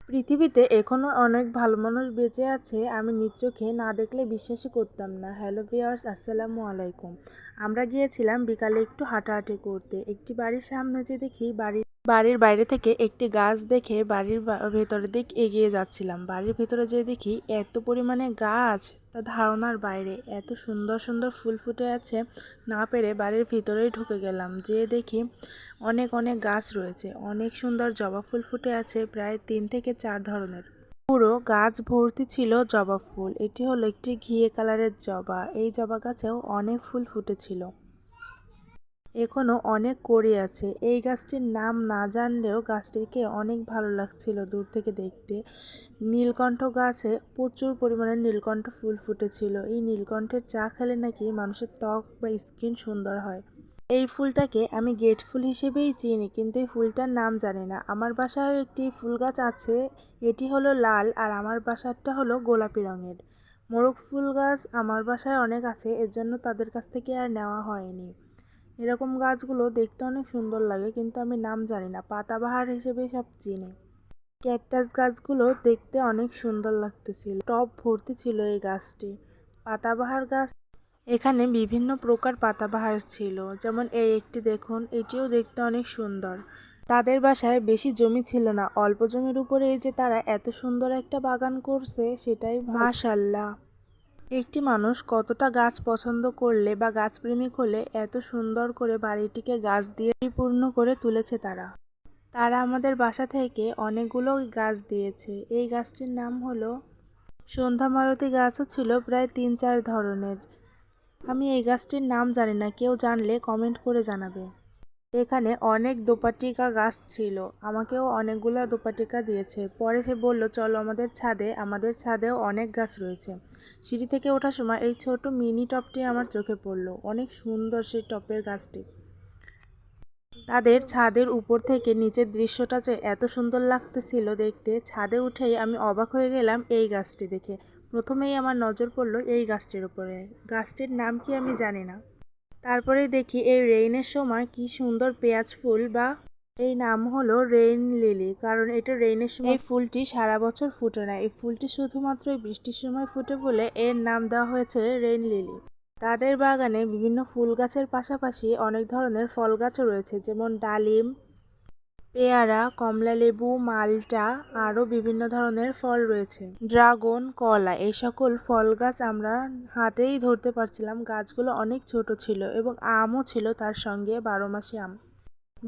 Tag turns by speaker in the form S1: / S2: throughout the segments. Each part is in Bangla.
S1: পৃথিবীতে এখনও অনেক ভালো মানুষ বেঁচে আছে, আমি নিজ চোখে না দেখলে বিশ্বাসই করতাম না। হ্যালো ভিউয়ার্স, আসসালামু আলাইকুম। আমরা গিয়েছিলাম বিকালে একটু হাঁটাহাঁটি করতে। একটি বাড়ির সামনে যে দেখি বাড়ির বাইরে থেকে একটি গাছ দেখে বাড়ির ভেতরের দিক এগিয়ে যাচ্ছিলাম। বাড়ির ভেতরে যে দেখি এত পরিমাণে গাছ, তা ধারণার বাইরে। এত সুন্দর সুন্দর ফুল ফুটে আছে, না পেরে বাড়ির ভিতরেই ঢুকে গেলাম। যে দেখি অনেক অনেক গাছ রয়েছে, অনেক সুন্দর জবা ফুল ফুটে আছে, প্রায় 3 থেকে 4 ধরনের। পুরো গাছ ভর্তি ছিল জবা ফুল। এটি হলো একটি ঘিয়ে কালারের জবা। এই জবা গাছেও অনেক ফুল ফুটেছিল, এখনো অনেক কড়ি আছে। এই গাছটির নাম না জানলেও গাছটিকে অনেক ভালো লাগছিল দূর থেকে দেখতে। নীলকণ্ঠ গাছে প্রচুর পরিমাণে নীলকণ্ঠ ফুল ফুটেছিল। এই নীলকণ্ঠের চা খেলে নাকি মানুষের ত্বক বা স্কিন সুন্দর হয়। এই ফুলটাকে আমি গেট ফুল হিসেবেই চিনি, কিন্তু এই ফুলটার নাম জানি না। আমার বাসায়ও একটি ফুল গাছ আছে, এটি হলো লাল, আর আমার বাসারটা হলো গোলাপি রঙের। মোরগ ফুল গাছ আমার বাসায় অনেক আছে, এর জন্য তাদের কাছ থেকে আর নেওয়া হয়নি। এরকম গাছগুলো দেখতে অনেক সুন্দর লাগে, কিন্তু আমি নাম জানি না, পাতাবাহার হিসেবে সব চিনি। ক্যাকটাস গাছগুলো দেখতে অনেক সুন্দর লাগতেছিল, টব ভর্তি ছিল এই গাছটি। পাতাবাহার গাছ, এখানে বিভিন্ন প্রকার পাতাবাহার ছিল, যেমন এই একটি দেখুন, এটিও দেখতে অনেক সুন্দর। তাদের বাসায় বেশি জমি ছিল না, অল্প জমির উপরে এই যে তারা এত সুন্দর একটা বাগান করছে, সেটাই মাশাআল্লাহ। একটি মানুষ কতটা গাছ পছন্দ করলে বা গাছপ্রেমিক হলে এত সুন্দর করে বাড়িটিকে গাছ দিয়ে পরিপূর্ণ করে তুলেছে তারা আমাদের বাসা থেকে অনেকগুলো গাছ দিয়েছে। এই গাছটির নাম হলো সন্ধ্যা মালতী। গাছও ছিল প্রায় 3-4 ধরনের। আমি এই গাছটির নাম জানি না, কেউ জানলে কমেন্ট করে জানাবে। এখানে অনেক দোপাটিকা গাছ ছিল, আমাকেও অনেকগুলো দোপাটিকা দিয়েছে। পরে সে বলল চলো আমাদের ছাদেও অনেক গাছ রয়েছে। সিঁড়ি থেকে ওঠার সময় এই ছোট মিনি টবটি আমার চোখে পড়লো, অনেক সুন্দর সেই টবের গাছটি। তাদের ছাদের উপর থেকে নিচের দৃশ্যটা যে এত সুন্দর লাগতেছিল দেখতে, ছাদে উঠেই আমি অবাক হয়ে গেলাম এই গাছটি দেখে। প্রথমেই আমার নজর পড়লো এই গাছটির উপরে। গাছটির নাম কি আমি জানি না। তারপরে দেখি এই রেইনের সময় কি সুন্দর পেঁয়াজ ফুল, বা এই নাম হলো রেইন লিলি, কারণ এটা রেইনের সময় এই ফুলটি সারা বছর ফুটে না। এই ফুলটি শুধুমাত্র বৃষ্টির সময় ফুটে বলে এর নাম দেওয়া হয়েছে রেইন লিলি। তাদের বাগানে বিভিন্ন ফুল গাছের পাশাপাশি অনেক ধরনের ফল গাছও রয়েছে, যেমন ডালিম, পেয়ারা, কমলালেবু, মালটা, আরও বিভিন্ন ধরনের ফল রয়েছে, ড্রাগন, কলা। এই সকল ফল গাছ আমরা হাতেই ধরতে পারছিলাম। গাছগুলো অনেক ছোট ছিল এবং আমও ছিল তার সঙ্গে, 12 মাসি আম।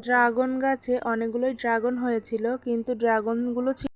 S1: ড্রাগন গাছে অনেকগুলোই ড্রাগন হয়েছিল, কিন্তু ড্রাগনগুলো ছিল